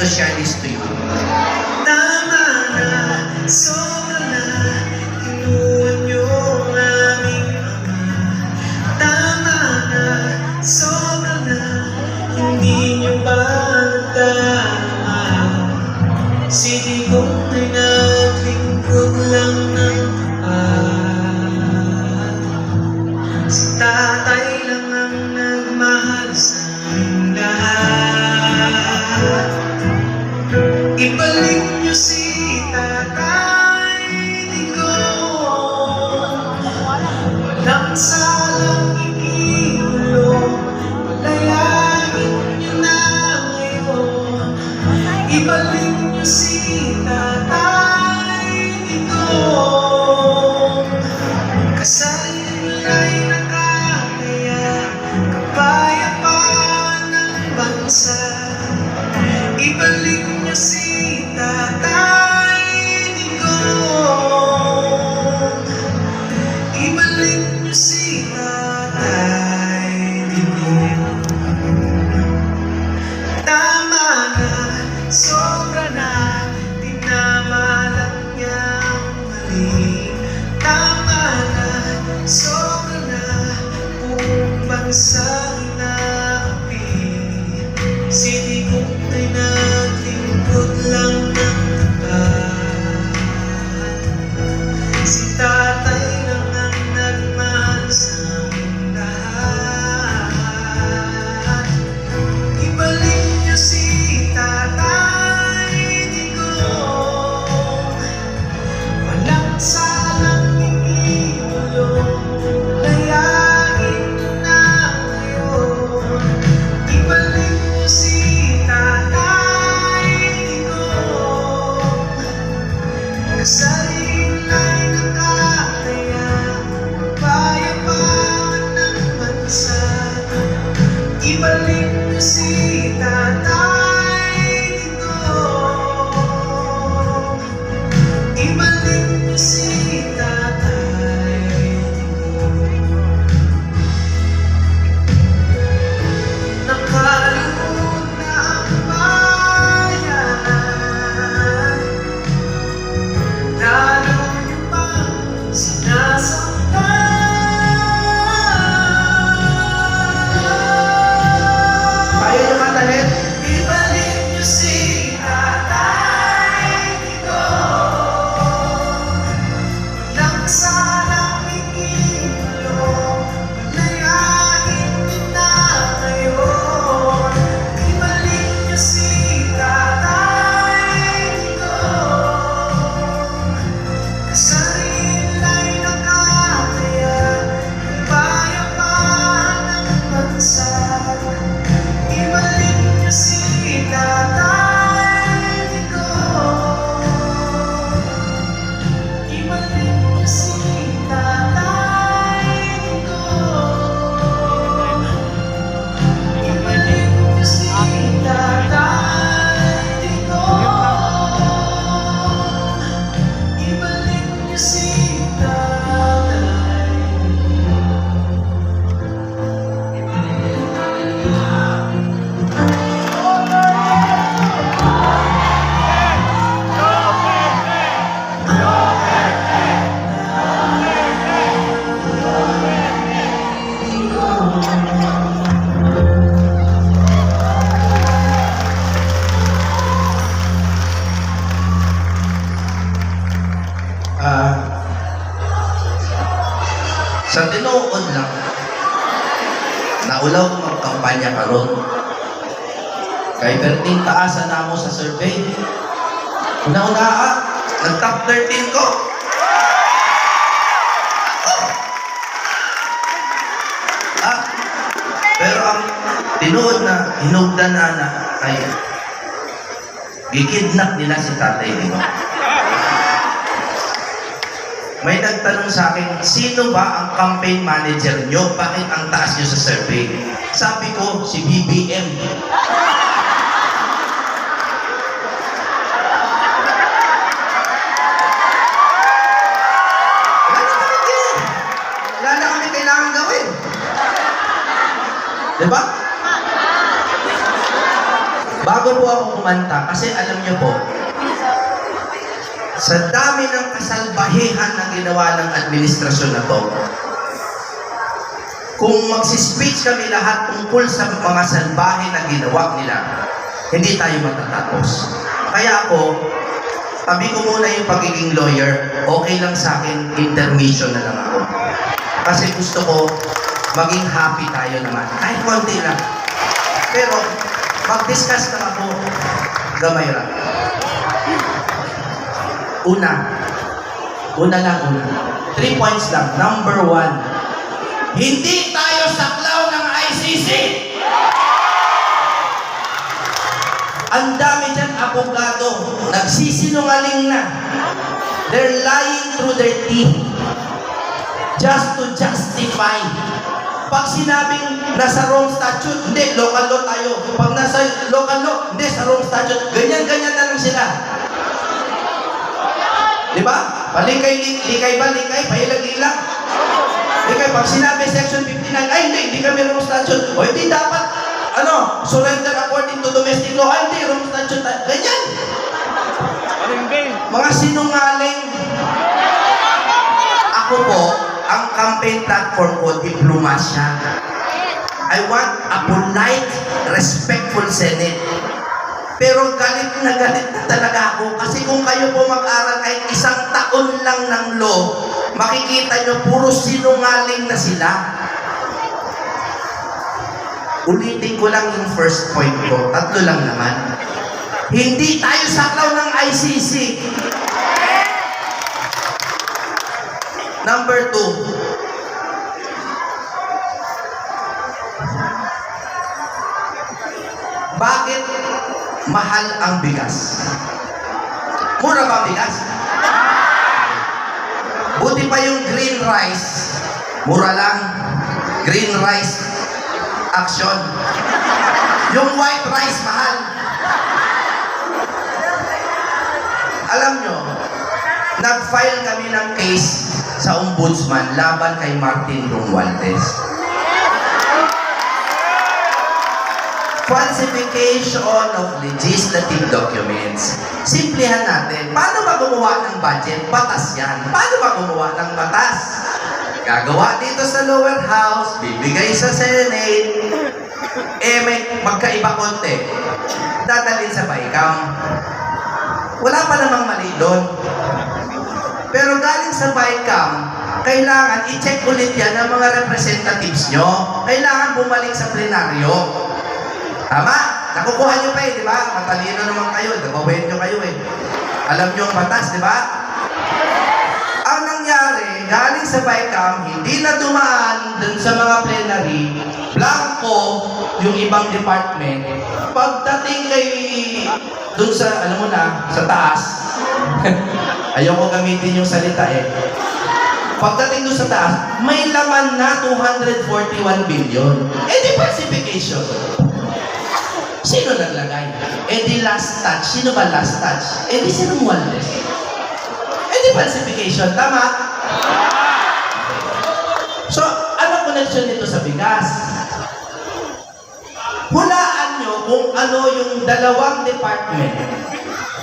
to share this to you. Tama na, sobra na, kinuha niyo ang aming ama. Tama na, sobra na, hindi niyo ba natama? Sinigong ay naglingkod lang ng tapat. Si tatay lang ang nagmahal sa aming lahat. Ibalik niyo si tatay Digong, walang salang ikiulong, palayain niyo na ngayon. Ibalik niyo si tatay Digong, kasayin ay nakataya, kapayapaan ng bansa. Ibalik niyo si tatay Digong, ibalik niyo si tatay Digong. Tama na, sobra na, tinama lang niya ang mali. Tama na, sobra na, buong bansa inaapi. Si Digong ay naglingkod lang ng tapat. Si tatay lang ang nagmahal sa aming lahat. Ibalik niyo si tatay Digong, walang salang ikiulong, layain niyo na ngayon. Ibalik niyo si tatay Digong, kasarin ay nakataya, kapayapaan ng bansa. Ibalik niyo si tatay Digong, ibalik niyo si tatay Digong. Nakalimot na ang bayan, lalo niyo pang sinasaktan. Kaya nyo matalit? Ibalik niyo si tatay Digong, walang salang ikiulong, palayain niyo na ngayon. Ibalik niyo si tatay Digong, kasarin ay nakataya, kapayapaan ng bansa. Ibalik niyo si tatay Digong, ibalik niyo si tatay Digong, ibalik niyo si tatay Digong, ibalik niyo si tatay Sa tinuod lang, naulaw ko magkampanya karon. Kay perting taasan na mo sa survey. Una-una nag-top 13 ko. Pero ang tinuod na hinugdan na ay gikidnap nila si tatay nila. May nagtanong sa akin, sino ba ang campaign manager nyo? Bakit ang taas nyo sa survey? Sabi ko, si BBM. Wala na kami kailangan gawin. Diba? Bago po ako ako kumanta kasi alam niyo po, sa dami ng kasalbahihan na ginawa ng administrasyon na to, kung magsispeech kami lahat tungkol sa mga salbahe na ginawa nila, hindi tayo matatapos. Kaya ako, tabi ko muna yung pagiging lawyer, okay lang sa akin, intermission na lang ako. Kasi gusto ko, maging happy tayo naman. Kahit konti lang. Pero, mag-discuss na ako, gamay lang. Una lang. 3 points lang. Number 1, hindi tayo saklaw ng ICC. Ang dami dyan, abogado, nagsisinungaling na. They're lying through their teeth just to justify. Pag sinabing nasa Rome Statute, hindi, local law tayo. Pag nasa local law, hindi, sa Rome Statute. Ganyan-ganyan na lang sila. Di ba? Likay ba? Pailag-ilag. Likay, pag sinabi Section 59, ay hindi kami Rome Statute. O hindi dapat, surrender according to domestic law. Ay hindi, Rome Statute. Ganyan. Mga sinungaling. Ako po, ang campaign platform ko, diplomasya. I want a polite, respectful Senate. Pero galit na talaga ako kasi kung kayo po mag-aral kahit 1 taon lang ng law, makikita nyo puro sinungaling na sila. Ulitin ko lang yung first point ko, 3 lang naman. Hindi tayo saklaw ng ICC. Number 2, bakit mahal ang bigas? Mura ba ang bigas? Buti pa yung green rice. Mura lang. Green rice action. Yung white rice mahal. Alam nyo, nag-file kami ng case sa ombudsman laban kay Martin Romualdez. Falsification of legislative documents. Simplihan natin. Paano ba gumawa ng budget? Batas yan. Paano ba gumawa ng batas? Gagawa dito sa lower house, bibigay sa Senate, may magkaiba konti. Dadalhin sa BICAM. Wala pa namang mali doon. Pero galing sa BICAM, kailangan i-check ulit yan ng mga representatives nyo. Kailangan bumalik sa plenaryo. Tama? Nakukuha nyo pa di ba? Matalino naman kayo. Nabawain nyo kayo Alam nyo ang batas, di ba? Ang nangyari, galing sa BICAM, hindi na dumaan dun sa mga plenary, blanco yung ibang department. Pagdating kay dun sa, alam mo na, sa taas, ayoko gamitin yung salita Pagdating dun sa taas, may laman na 241 billion. Di falsification. Sino naglagay? Di last touch. Sino ba last touch? Di si Romualdez. Di falsification. Tama? So, ano connection nito sa bigas? Hulaan nyo kung ano yung 2 department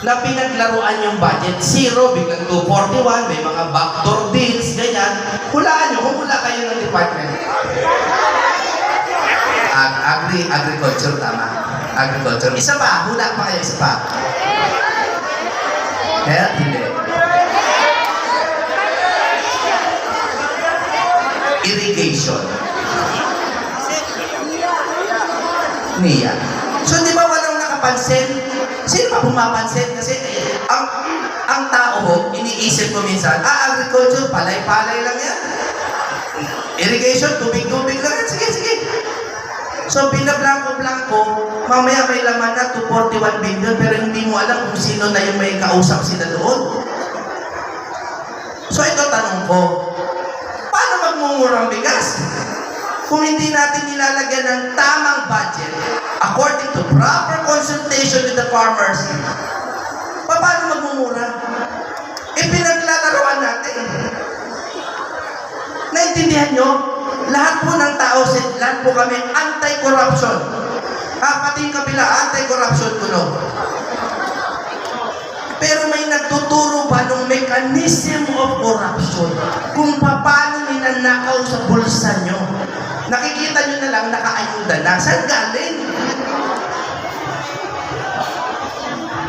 na pinaglaruan yung budget. 0, biglang 241, may mga backdoor deals, ganyan. Hulaan nyo kung hula kayo ng department. Agriculture, tama. Agriculture. Isa pa, hula pa kayo, isa pa. Health, hindi. Irrigation. NIA. So, di ba walang nakapansin? Sino ba pumapansin? Kasi ang tao, iniisip ko minsan, agriculture, palay-palay lang yan. Irrigation, tubig-tubig lang yan. Sige. So, binablanko-blanko, mamaya may laman na 241 billion, pero hindi mo alam kung sino na yung may kausap sila doon. So, ito tanong ko, paano magmumurang bigas? Kung hindi natin nilalagyan ng tamang budget, according to proper consultation with the farmers, paano magmumura? Pinaglalaroan natin. Naintindihan nyo? Lahat po ng tao, lahat po kami anti-corruption. Pati yung kabila, anti-corruption kuno. Pero may nagtuturo ba ng mechanism of corruption kung paano ninanakaw sa bulsa nyo? Nakikita nyo na lang nakaayuda na. Saan galing?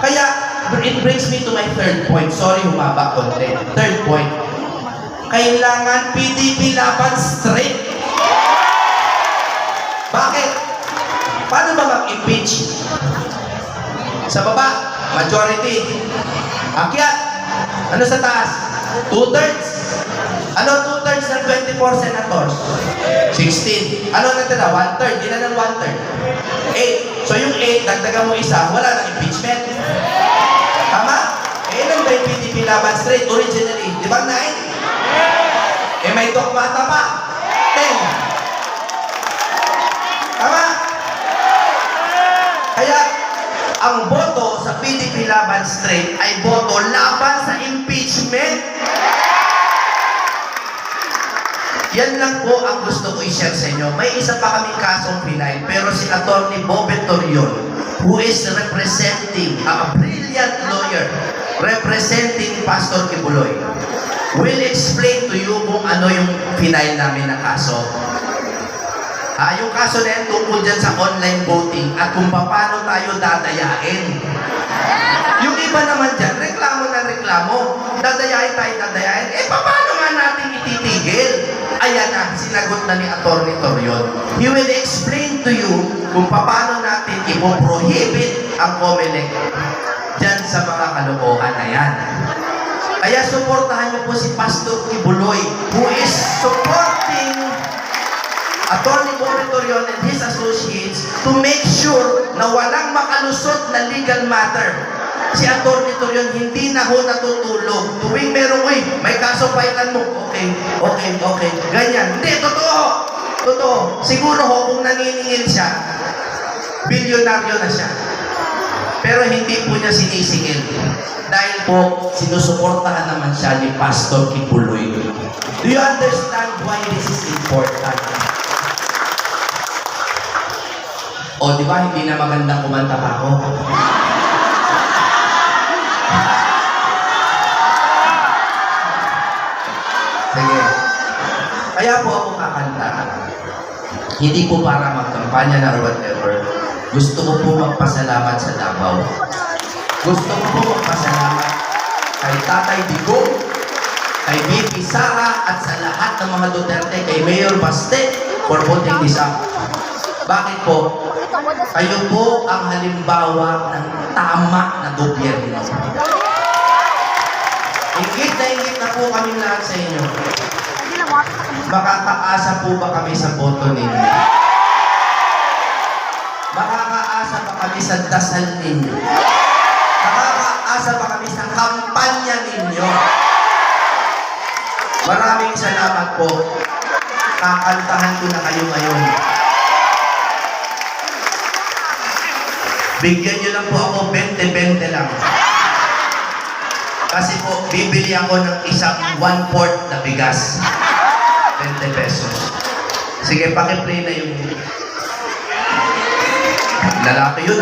Kaya, it brings me to my third point. Sorry, humaba konti. Third point. Kailangan PDP laban straight. Bakit? Paano ba mag-impeach? Sa baba, majority. Akyat. Ano sa taas? 2/3. Ano 2/3 ng 24 senators? 16. Ano natira? 1/3. Ilan ng 1/3? 8. So yung 8, dagdagan mo isa, wala nang impeachment. Tama? Ilan ba yung PDP laban straight originally? Di ba 9? May tukmata pa. 10. Tama? Kaya, ang boto sa PDP laban straight ay boto laban sa impeachment. Yan lang po ang gusto ko i-share sa inyo. May isa pa kaming kasong pinay, pero si Atty. Bobet Torion, who is representing, a brilliant lawyer, representing Pastor Kibuloy, will explain to you kung ano yung pinay namin na kaso. Yung kaso na yan tungkol dyan sa online voting at kung paano tayo dadayain. Yung iba naman dyan, reklamo na reklamo. Dadayain tayo, dadayain. Paano nga natin ititigil? Ayan na, sinagot na ni Atty. Torion. He will explain to you kung paano natin ipoprohibit ang COMELEC dyan sa mga kalokohan na yan. Kaya suportahan niyo po si Pastor Kibuloy, who is supporting Atty. Bobet Torion and his associates to make sure na walang makalusot na legal matter. Si Atty. Torion hindi na ho natutulog. Tuwing merong, may kaso filean mo. Okay. Ganyan. Hindi, totoo. Totoo. Siguro ho, kung naniningil siya, bilyonaryo na siya. Pero hindi po niya sinisingil. Dahil po, sinusuportahan naman siya ni Pastor Kibuloy. Do you understand why this is important? O, di ba, hindi na magandang kumanta pa ako? Sige. Kaya po ako kakanta. Hindi po para magkampanya na or whatever. Gusto ko po magpasalamat sa Davao. Gusto ko po magpasalamat kay Tatay Digong, kay BP Sara, at sa lahat ng mga Duterte, kay Mayor Baste, for putting this up. Bakit po? Kayo po ang halimbawa ng tama na gobyerno. Ingit na po kami lahat sa inyo. Makakaasa po ba kami sa boto ninyo? Makakaasa ba kami sa dasal ninyo? Makakaasa ba kami sa kampanya ninyo? Maraming salamat po. Kakantahan ko na kayo ngayon. Bigyan niyo lang po ako 20-20 lang. Kasi po, bibili ako ng isang 1/4 na bigas. 20 pesos. Sige, pakiplay na yung lalaki yun